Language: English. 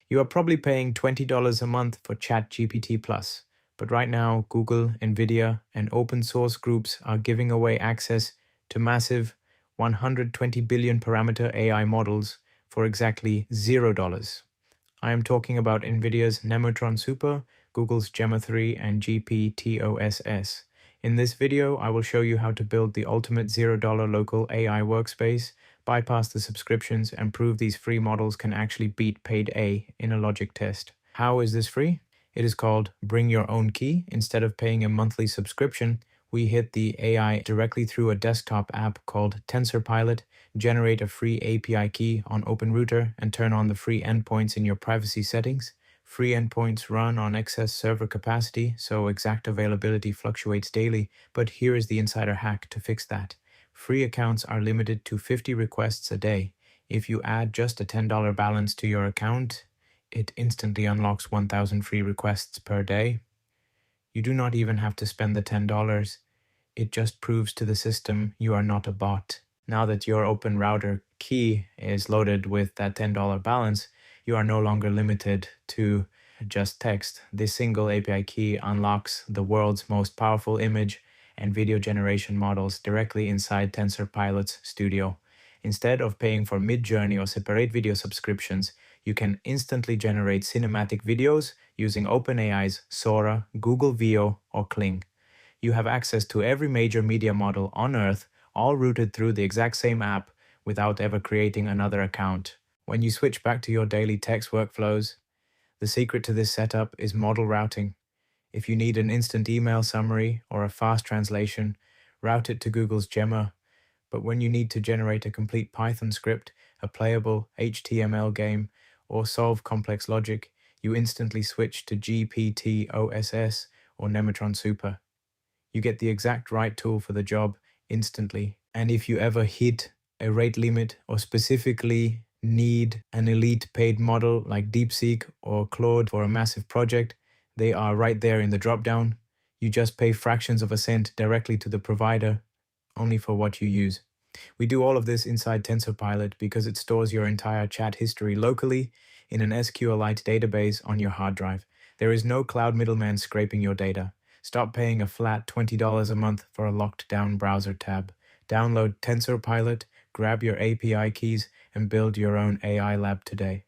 You are probably paying $20 a month for ChatGPT Plus, but right now, Google, Nvidia, and open source groups are giving away access to massive 120 billion parameter AI models for exactly $0. I am talking about Nvidia's Nemotron Super, Google's Gemma 3, and GPTOSS. In this video, I will show you how to build the ultimate $0 local AI workspace, bypass the subscriptions, and prove these free models can actually beat paid A in a logic test. How is this free? It is called Bring Your Own Key. Instead of paying a monthly subscription, we hit the AI directly through a desktop app called TensorPilot, generate a free API key on OpenRouter, and turn on the free endpoints in your privacy settings. Free endpoints run on excess server capacity, so exact availability fluctuates daily, but here is the insider hack to fix that. Free accounts are limited to 50 requests a day. If you add just a $10 balance to your account, it instantly unlocks 1,000 free requests per day. You do not even have to spend the $10. It just proves to the system you are not a bot. Now that your OpenRouter key is loaded with that $10 balance, you are no longer limited to just text. This single API key unlocks the world's most powerful image and video generation models directly inside TensorPilot's studio. Instead of paying for Midjourney or separate video subscriptions, you can instantly generate cinematic videos using OpenAI's Sora, Google Veo, or Kling. You have access to every major media model on Earth, all routed through the exact same app without ever creating another account. When you switch back to your daily text workflows, the secret to this setup is model routing. If you need an instant email summary or a fast translation, route it to Google's Gemma. But when you need to generate a complete Python script, a playable HTML game, or solve complex logic, you instantly switch to GPTOSS or Nemotron Super. You get the exact right tool for the job instantly. And if you ever hit a rate limit or specifically need an elite paid model like DeepSeek or Claude for a massive project, they are right there in the dropdown. You just pay fractions of a cent directly to the provider, only for what you use. We do all of this inside TensorPilot because it stores your entire chat history locally in an SQLite database on your hard drive. There is no cloud middleman scraping your data. Stop paying a flat $20 a month for a locked-down browser tab. Download TensorPilot, grab your API keys, and build your own AI lab today.